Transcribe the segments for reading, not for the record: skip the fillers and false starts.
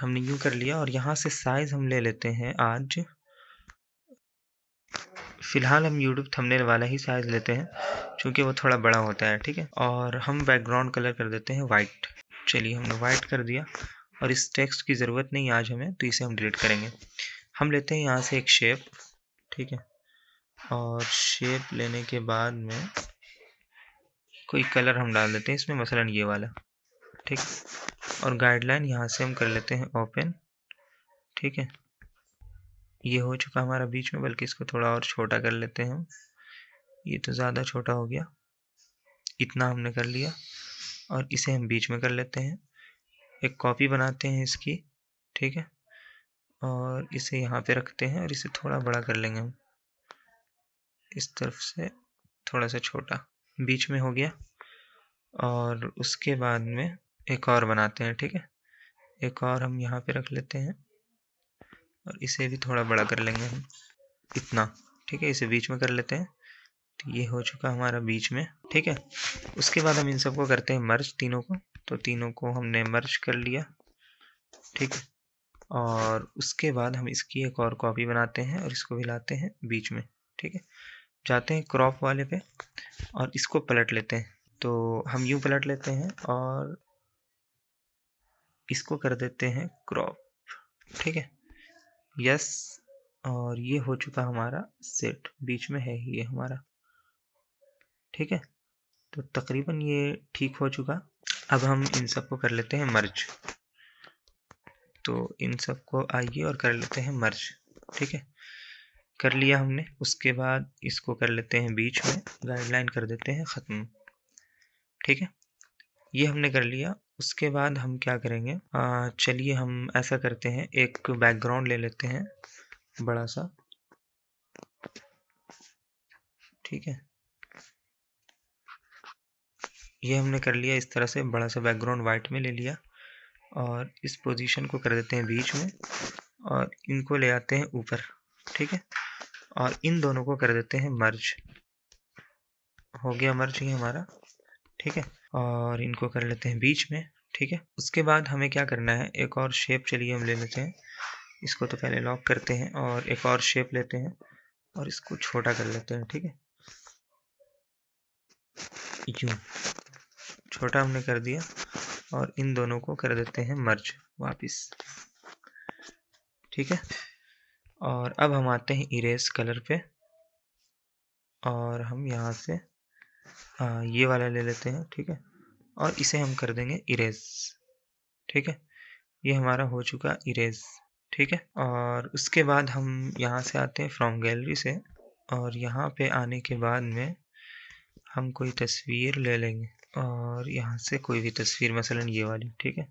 हमने यूँ कर लिया और यहाँ से साइज़ हम ले लेते हैं आज। फ़िलहाल हम यूट्यूब थंबनेल वाला ही साइज़ लेते हैं, चूँकि वो थोड़ा बड़ा होता है, ठीक है? और हम बैकग्राउंड कलर कर देते हैं वाइट। चलिए हमने वाइट कर दिया और इस टेक्स्ट की ज़रूरत नहीं आज हमें, तो इसे हम डिलीट करेंगे। हम लेते हैं यहाँ से एक शेप, ठीक है? और शेप लेने के बाद में कोई कलर हम डाल देते हैं इसमें, मसलन ये वाला, ठीक? और गाइडलाइन यहाँ से हम कर लेते हैं ओपन, ठीक है? ये हो चुका हमारा बीच में, बल्कि इसको थोड़ा और छोटा कर लेते हैं हम। ये तो ज़्यादा छोटा हो गया, इतना हमने कर लिया और इसे हम बीच में कर लेते हैं। एक कॉपी बनाते हैं इसकी, ठीक है? और इसे यहाँ पे रखते हैं और इसे थोड़ा बड़ा कर लेंगे हम, इस तरफ से थोड़ा सा छोटा, बीच में हो गया। और उसके बाद में एक और बनाते हैं, ठीक है? एक और हम यहाँ पे रख लेते हैं और इसे भी थोड़ा बड़ा कर लेंगे हम, इतना, ठीक है? इसे बीच में कर लेते हैं, तो ये हो चुका हमारा बीच में, ठीक है? उसके बाद हम इन सबको करते हैं मर्ज, तीनों को। तो तीनों को हमने मर्ज कर लिया, ठीक है? और उसके बाद हम इसकी एक और कॉपी बनाते हैं और इसको भी लाते हैं बीच में, ठीक है? जाते हैं क्रॉप वाले पे और इसको पलट लेते हैं। तो हम यूँ पलट लेते हैं और इसको कर देते हैं क्रॉप, ठीक है? यस, और ये हो चुका हमारा सेट, बीच में है ही ये हमारा, ठीक है? तो तकरीबन ये ठीक हो चुका। अब हम इन सबको कर लेते हैं मर्ज। तो इन सबको आइए और कर लेते हैं मर्ज, ठीक है? कर लिया हमने। उसके बाद इसको कर लेते हैं बीच में, गाइडलाइन कर देते हैं ख़त्म, ठीक है? ये हमने कर लिया। उसके बाद हम क्या करेंगे, चलिए हम ऐसा करते हैं, एक बैकग्राउंड ले लेते हैं बड़ा सा, ठीक है? ये हमने कर लिया इस तरह से, बड़ा सा बैकग्राउंड वाइट में ले लिया और इस पोजीशन को कर देते हैं बीच में और इनको ले आते हैं ऊपर, ठीक है? और इन दोनों को कर देते हैं मर्ज। हो गया मर्ज ही हमारा, ठीक है? और इनको कर लेते हैं बीच में, ठीक है? उसके बाद हमें क्या करना है, एक और शेप चलिए हम ले लेते हैं। इसको तो पहले लॉक करते हैं और एक और शेप लेते हैं और इसको छोटा कर लेते हैं, ठीक है? यूँ छोटा हमने कर दिया और इन दोनों को कर देते हैं मर्ज वापस, ठीक है? और अब हम आते हैं इरेज कलर पे और हम यहाँ से ये वाला ले लेते हैं, ठीक है? और इसे हम कर देंगे इरेज, ठीक है? ये हमारा हो चुका इरेज, ठीक है? और उसके बाद हम यहाँ से आते हैं फ्रॉम गैलरी से और यहाँ पे आने के बाद में हम कोई तस्वीर ले लेंगे और यहाँ से कोई भी तस्वीर, मसलन ये वाली, ठीक है?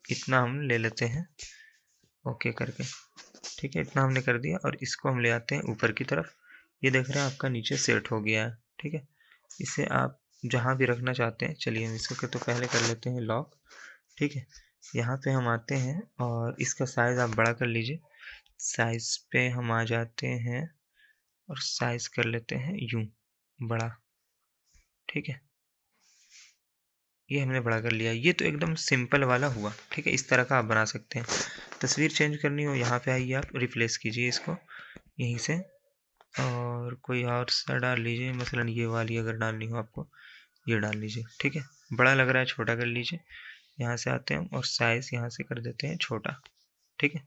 इतना हम ले लेते हैं ओके करके, ठीक है? इतना हमने कर दिया और इसको हम ले आते हैं ऊपर की तरफ। ये देख रहे हैं आपका नीचे सेट हो गया है, ठीक है? इसे आप जहाँ भी रखना चाहते हैं, चलिए हम इसको तो पहले कर लेते हैं लॉक, ठीक है? यहाँ पे हम आते हैं और इसका साइज़ आप बड़ा कर लीजिए। साइज़ पे हम आ जाते हैं और साइज़ कर लेते हैं यूँ बड़ा, ठीक है? ये हमने बड़ा कर लिया। ये तो एकदम सिंपल वाला हुआ, ठीक है? इस तरह का आप बना सकते हैं। तस्वीर चेंज करनी हो, यहाँ पे आइए, आप रिप्लेस कीजिए इसको यहीं से और कोई और सा डाल लीजिए, मसलन ये वाली अगर डालनी हो आपको, ये डाल लीजिए, ठीक है? बड़ा लग रहा है, छोटा कर लीजिए। यहाँ से आते हैं और साइज़ यहाँ से कर देते हैं छोटा, ठीक है?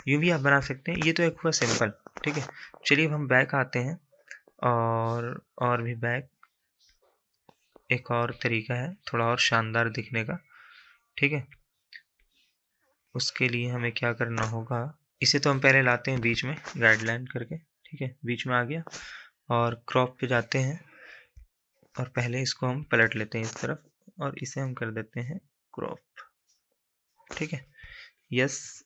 यूँ भी आप बना सकते हैं। ये तो एक हुआ सिंपल, ठीक है? चलिए अब हम बैक आते हैं और भी बैक एक और तरीका है थोड़ा और शानदार दिखने का, ठीक है? उसके लिए हमें क्या करना होगा, इसे तो हम पहले लाते हैं बीच में गाइडलाइन करके, ठीक है? बीच में आ गया और क्रॉप पे जाते हैं और पहले इसको हम पलट लेते हैं इस तरफ और इसे हम कर देते हैं क्रॉप, ठीक है? यस,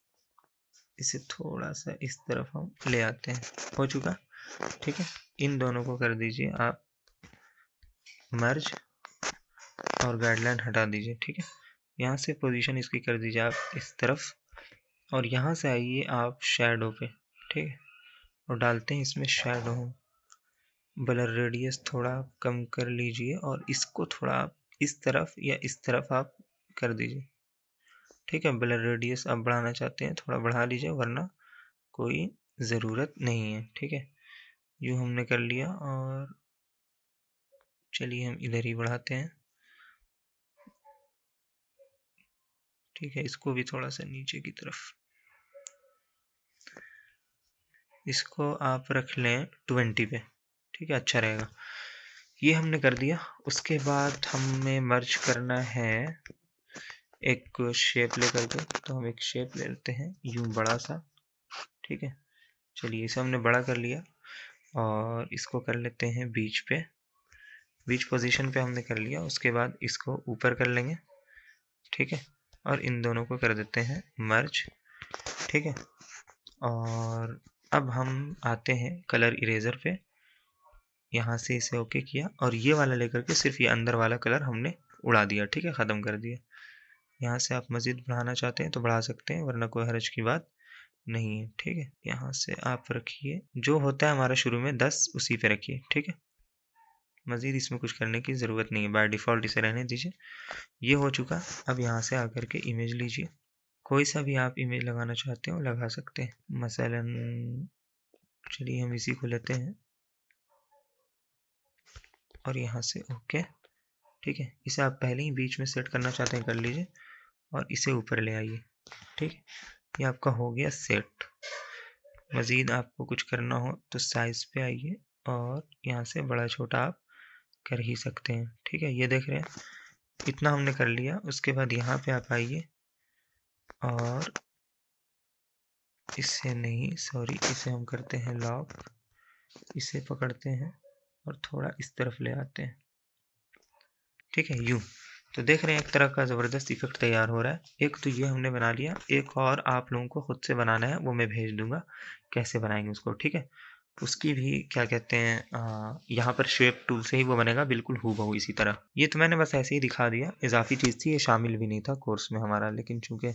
इसे थोड़ा सा इस तरफ हम ले आते हैं, हो चुका, ठीक है? इन दोनों को कर दीजिए आप मर्ज और गाइडलाइन हटा दीजिए, ठीक है? यहाँ से पोजीशन इसकी कर दीजिए आप इस तरफ और यहाँ से आइए आप शैडो पे, ठीक है? और डालते हैं इसमें शैडो, ब्लर रेडियस थोड़ा आप कम कर लीजिए और इसको थोड़ा आप इस तरफ या इस तरफ आप कर दीजिए, ठीक है। ब्लर रेडियस आप बढ़ाना चाहते हैं थोड़ा बढ़ा लीजिए, वरना कोई ज़रूरत नहीं है। ठीक है, यूँ हमने कर लिया और चलिए हम इधर ही बढ़ाते हैं। ठीक है, इसको भी थोड़ा सा नीचे की तरफ, इसको आप रख लें 20 पे। ठीक है, अच्छा रहेगा। ये हमने कर दिया। उसके बाद हमें मर्ज करना है एक शेप लेकर के, तो हम एक शेप ले लेते हैं यूं बड़ा सा। ठीक है, चलिए इसे हमने बड़ा कर लिया और इसको कर लेते हैं बीच पे, बीच पोजीशन पे हमने कर लिया। उसके बाद इसको ऊपर कर लेंगे। ठीक है, और इन दोनों को कर देते हैं मर्ज। ठीक है, और अब हम आते हैं कलर इरेजर पे, यहाँ से इसे ओके किया और ये वाला लेकर के सिर्फ ये अंदर वाला कलर हमने उड़ा दिया। ठीक है, ख़त्म कर दिया। यहाँ से आप मज़ीद बढ़ाना चाहते हैं तो बढ़ा सकते हैं, वरना कोई हर्ज की बात नहीं है। ठीक है, यहाँ से आप रखिए जो होता है हमारा शुरू में 10 उसी पे रखिए। ठीक है, मज़ीद इसमें कुछ करने की ज़रूरत नहीं है, बाय डिफ़ॉल्ट इसे रहने दीजिए। ये हो चुका। अब यहाँ से आकर के इमेज लीजिए, कोई सा भी आप इमेज लगाना चाहते हो लगा सकते हैं। मसलन चलिए हम इसी को लेते हैं और यहाँ से ओके। ठीक है, इसे आप पहले ही बीच में सेट करना चाहते हैं कर लीजिए और इसे ऊपर ले आइए। ठीक है, ये आपका हो गया सेट। मज़ीद आपको कुछ करना हो तो साइज़ पे आइए और यहाँ से बड़ा छोटा आप कर ही सकते हैं। ठीक है, ये देख रहे हैं, इतना हमने कर लिया। उसके बाद यहाँ पे आप आइए और इससे नहीं, सॉरी, इसे हम करते हैं लॉक, इसे पकड़ते हैं और थोड़ा इस तरफ ले आते हैं। ठीक है, यूँ। तो देख रहे हैं एक तरह का ज़बरदस्त इफ़ेक्ट तैयार हो रहा है। एक तो ये हमने बना लिया, एक और आप लोगों को खुद से बनाना है, वो मैं भेज दूँगा कैसे बनाएंगे उसको। ठीक है, उसकी भी क्या कहते हैं, यहाँ पर शेप टूल से ही वो बनेगा बिल्कुल हूबहू इसी तरह। ये तो मैंने बस ऐसे ही दिखा दिया, इजाफी चीज़ थी, ये शामिल भी नहीं था कोर्स में हमारा, लेकिन चूंकि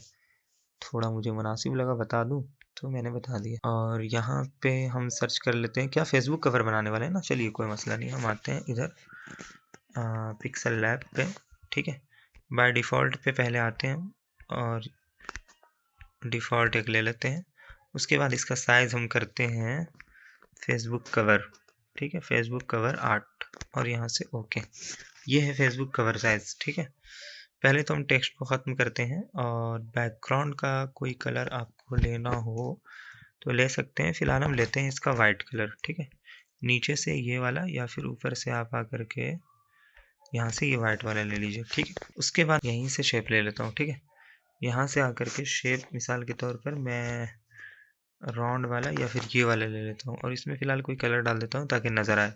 थोड़ा मुझे मुनासिब लगा बता दूं तो मैंने बता दिया। और यहाँ पे हम सर्च कर लेते हैं, क्या फेसबुक कवर बनाने वाले हैं ना, चलिए कोई मसला नहीं, हम आते हैं इधर पिक्सल लैब पे। ठीक है, बाय डिफ़ॉल्ट पे पहले आते हैं और डिफ़ॉल्ट एक ले लेते हैं। उसके बाद इसका साइज़ हम करते हैं फेसबुक कवर। ठीक है, फेसबुक कवर 8 और यहाँ से ओके। ये है फेसबुक कवर साइज़। ठीक है, पहले तो हम टेक्स्ट को ख़त्म करते हैं और बैकग्राउंड का कोई कलर आपको लेना हो तो ले सकते हैं। फ़िलहाल हम लेते हैं इसका वाइट कलर। ठीक है, नीचे से ये वाला या फिर ऊपर से आप आकर के यहाँ से ये वाइट वाला ले लीजिए। ठीक है, उसके बाद यहीं से शेप ले लेता हूँ। ठीक है, यहाँ से आकर के शेप मिसाल के तौर पर मैं राउंड वाला या फिर ये वाला ले लेता हूँ और इसमें फ़िलहाल कोई कलर डाल देता हूँ ताकि नज़र आए।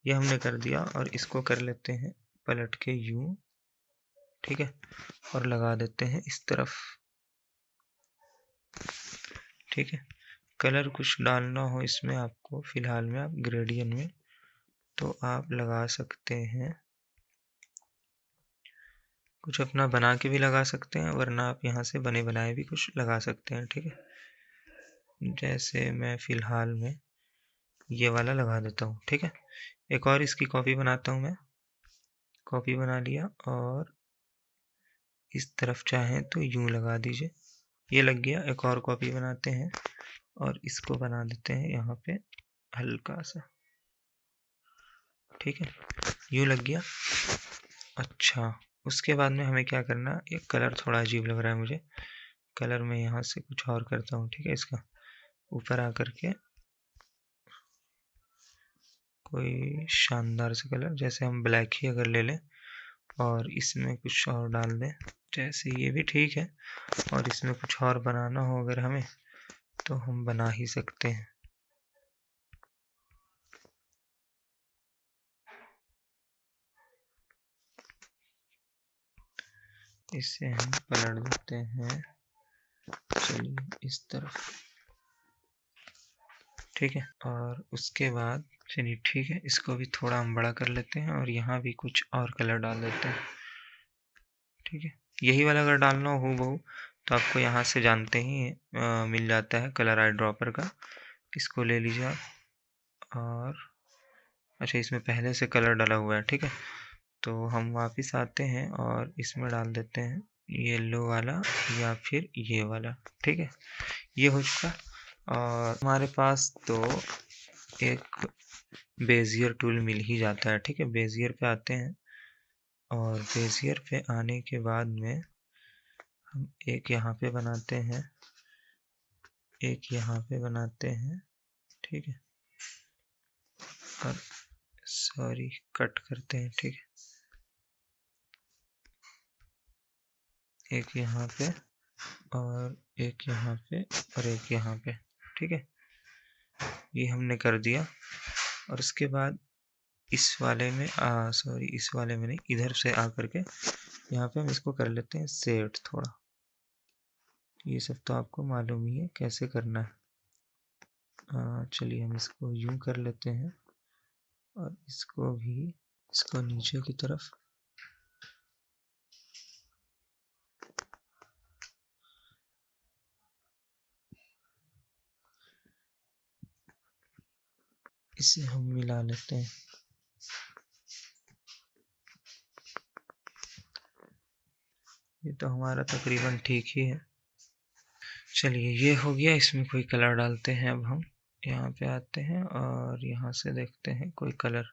ये हमने कर दिया और इसको कर लेते हैं पलट के यूँ। ठीक है, और लगा देते हैं इस तरफ। ठीक है, कलर कुछ डालना हो इसमें आपको फ़िलहाल में आप ग्रेडियंट में तो आप लगा सकते हैं, कुछ अपना बना के भी लगा सकते हैं, वरना आप यहाँ से बने बनाए भी कुछ लगा सकते हैं। ठीक है, जैसे मैं फ़िलहाल में ये वाला लगा देता हूँ। ठीक है, एक और इसकी कॉपी बनाता हूँ मैं, कॉपी बना लिया और इस तरफ चाहें तो यूँ लगा दीजिए, ये लग गया। एक और कॉपी बनाते हैं और इसको बना देते हैं यहाँ पे हल्का सा। ठीक है, यूँ लग गया। अच्छा, उसके बाद में हमें क्या करना, एक कलर थोड़ा अजीब लग रहा है मुझे, कलर में यहाँ से कुछ और करता हूँ। ठीक है, इसका ऊपर आकर के कोई शानदार सा कलर, जैसे हम ब्लैक ही अगर ले लें और इसमें कुछ और डाल दें, जैसे ये भी ठीक है। और इसमें कुछ और बनाना हो अगर हमें तो हम बना ही सकते हैं। इसे हम पलट देते हैं, चलिए इस तरफ। ठीक है, और उसके बाद चलिए ठीक है, इसको भी थोड़ा हम बड़ा कर लेते हैं और यहाँ भी कुछ और कलर डाल देते हैं। ठीक है, यही वाला अगर डालना हो हूबहू तो आपको यहाँ से जानते ही मिल जाता है कलर आई ड्रॉपर का, इसको ले लीजिए आप। और अच्छा, इसमें पहले से कलर डाला हुआ है। ठीक है, तो हम वापस आते हैं और इसमें डाल देते हैं येलो वाला या फिर ये वाला। ठीक है, ये हो चुका। और हमारे पास तो एक बेजियर टूल मिल ही जाता है। ठीक है, बेजियर पे आते हैं और बेजियर पे आने के बाद में हम एक यहाँ पे बनाते हैं, एक यहाँ पे बनाते हैं। ठीक है, और सॉरी कट करते हैं। ठीक है, एक यहाँ पे और एक यहाँ पे और एक यहाँ पे। ठीक है, ये हमने कर दिया। और उसके बाद इस वाले में सॉरी इस वाले में नहीं, इधर से आकर के यहाँ पे हम इसको कर लेते हैं सेट थोड़ा। ये सब तो आपको मालूम ही है कैसे करना है। चलिए हम इसको यूं कर लेते हैं और इसको भी, इसको नीचे की तरफ। इसे हम मिला लेते हैं। ये तो हमारा तकरीबन ठीक ही है। चलिए ये हो गया, इसमें कोई कलर डालते हैं। अब हम यहाँ पे आते हैं और यहाँ से देखते हैं कोई कलर।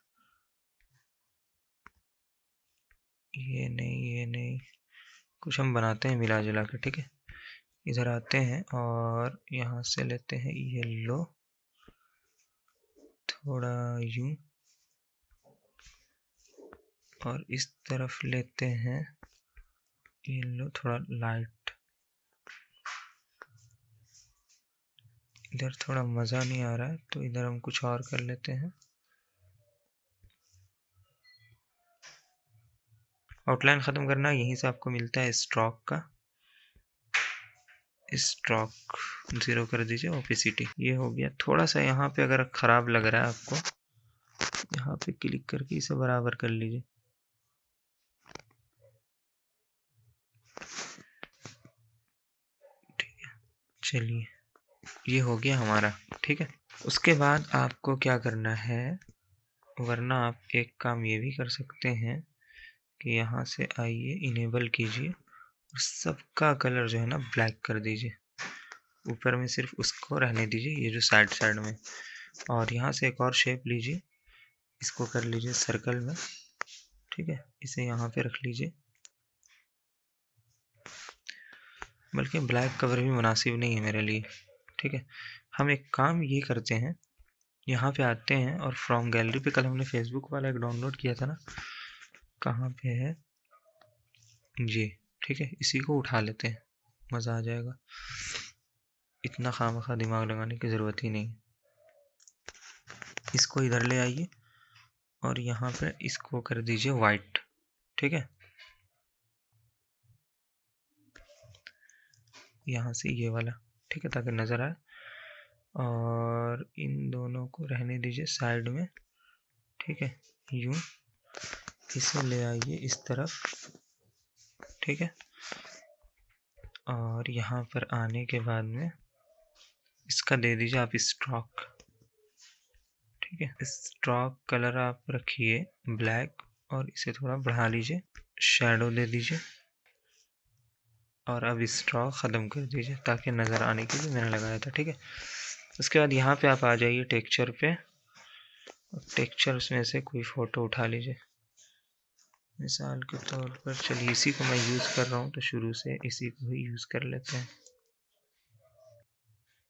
ये नहीं, ये नहीं, कुछ हम बनाते हैं मिला जुला के। ठीक है, इधर आते हैं और यहाँ से लेते हैं येलो, थोड़ा यूं, और इस तरफ लेते हैं येलो थोड़ा लाइट। इधर थोड़ा मज़ा नहीं आ रहा है तो इधर हम कुछ और कर लेते हैं। आउटलाइन ख़त्म करना, यहीं से आपको मिलता है स्ट्रोक का। स्ट्रोक 0 कर दीजिए, ओपेसिटी। ये हो गया। थोड़ा सा यहाँ पे अगर ख़राब लग रहा है आपको, यहाँ पे क्लिक करके इसे बराबर कर लीजिए। ठीक है, चलिए ये हो गया हमारा। ठीक है, उसके बाद आपको क्या करना है, वरना आप एक काम ये भी कर सकते हैं कि यहाँ से आइए, इनेबल कीजिए और सबका कलर जो है ना ब्लैक कर दीजिए। ऊपर में सिर्फ उसको रहने दीजिए, ये जो साइड साइड में। और यहाँ से एक और शेप लीजिए, इसको कर लीजिए सर्कल में। ठीक है, इसे यहाँ पे रख लीजिए। बल्कि ब्लैक कवर भी मुनासिब नहीं है मेरे लिए। ठीक है, हम एक काम ये करते हैं, यहाँ पे आते हैं और फ्रॉम गैलरी पे, कल हमने फेसबुक वाला एक डाउनलोड किया था ना, कहाँ पे है ये। ठीक है, इसी को उठा लेते हैं, मज़ा आ जाएगा। इतना खामखा दिमाग लगाने की ज़रूरत ही नहीं। इसको इधर ले आइए और यहाँ पे इसको कर दीजिए वाइट। ठीक है, यहाँ से ये वाला। ठीक है, ताकि नज़र आए। और इन दोनों को रहने दीजिए साइड में। ठीक है, यूं इसे ले आइए इस तरफ। ठीक है, और यहाँ पर आने के बाद में इसका दे दीजिए आप स्ट्रोक। ठीक है, स्ट्रोक कलर आप रखिए ब्लैक और इसे थोड़ा बढ़ा लीजिए, शैडो दे दीजिए और अब स्ट्रोक ख़त्म कर दीजिए ताकि नज़र आने के लिए मैंने लगाया था। ठीक है, उसके बाद यहाँ पे आप आ जाइए टेक्सचर पे, टेक्सचर्स में से कोई फ़ोटो उठा लीजिए। मिसाल के तौर पर चलिए इसी को मैं यूज़ कर रहा हूँ तो शुरू से इसी को ही यूज़ कर लेते हैं।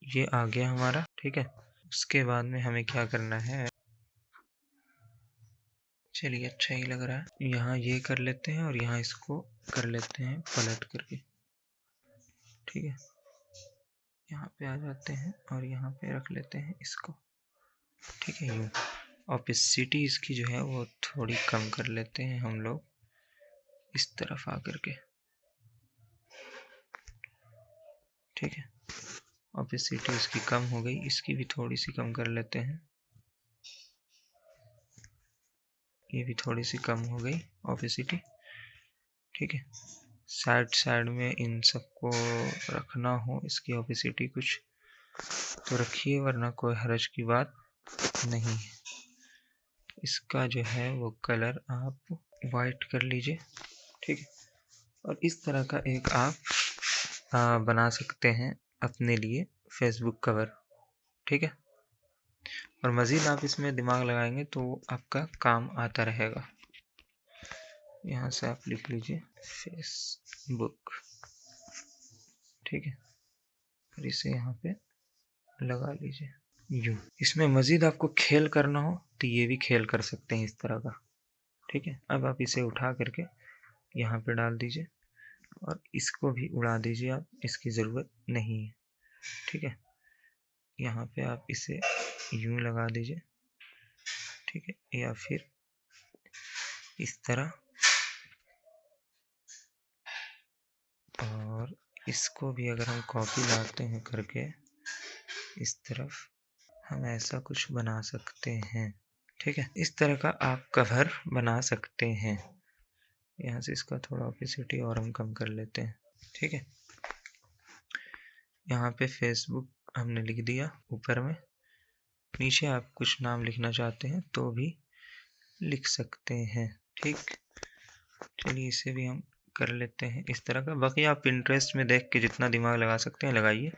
ये आ गया हमारा। ठीक है, उसके बाद में हमें क्या करना है, चलिए अच्छा ही लग रहा है। यहाँ ये कर लेते हैं और यहाँ इसको कर लेते हैं पलट करके। ठीक है, यहाँ पे आ जाते हैं और यहाँ पे रख लेते हैं इसको। ठीक है, यूँ ऑपेसिटी इसकी जो है वो थोड़ी कम कर लेते हैं हम लोग, इस तरफ आकर के। ठीक है, ऑपेसिटी इसकी कम हो गई, इसकी भी थोड़ी सी कम कर लेते हैं। ये भी थोड़ी सी कम हो गई ऑपेसिटी। ठीक है, साइड साइड में इन सबको रखना हो इसकी ऑपेसिटी कुछ तो रखिए, वरना कोई हर्ज की बात नहीं है। इसका जो है वो कलर आप वाइट कर लीजिए। ठीक है, और इस तरह का एक आप बना सकते हैं अपने लिए फेसबुक कवर, ठीक है। और मज़ीद आप इसमें दिमाग लगाएंगे तो आपका काम आता रहेगा। यहाँ से आप लिख लीजिए फेसबुक, ठीक है, और इसे यहाँ पे लगा लीजिए यूँ। इसमें मज़ीद आपको खेल करना हो तो ये भी खेल कर सकते हैं इस तरह का, ठीक है। अब आप इसे उठा करके यहाँ पे डाल दीजिए और इसको भी उड़ा दीजिए आप, इसकी ज़रूरत नहीं है, ठीक है। यहाँ पे आप इसे यूँ लगा दीजिए, ठीक है, या फिर इस तरह, और इसको भी अगर हम कॉपी लाते हैं करके इस तरफ, हम ऐसा कुछ बना सकते हैं, ठीक है। इस तरह का आप कवर बना सकते हैं। यहाँ से इसका थोड़ा ऑपेसिटी और हम कम कर लेते हैं, ठीक है। यहाँ पे फेसबुक हमने लिख दिया ऊपर में, नीचे आप कुछ नाम लिखना चाहते हैं तो भी लिख सकते हैं, ठीक। चलिए इसे भी हम कर लेते हैं इस तरह का। बाकी आप पिंटरेस्ट में देख के जितना दिमाग लगा सकते हैं लगाइए,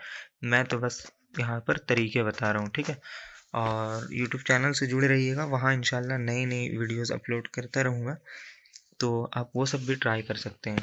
मैं तो बस यहाँ पर तरीके बता रहा हूँ, ठीक है। और यूट्यूब चैनल से जुड़े रहिएगा, वहाँ इंशाल्लाह नई नई वीडियोस अपलोड करता रहूँगा, तो आप वो सब भी ट्राई कर सकते हैं।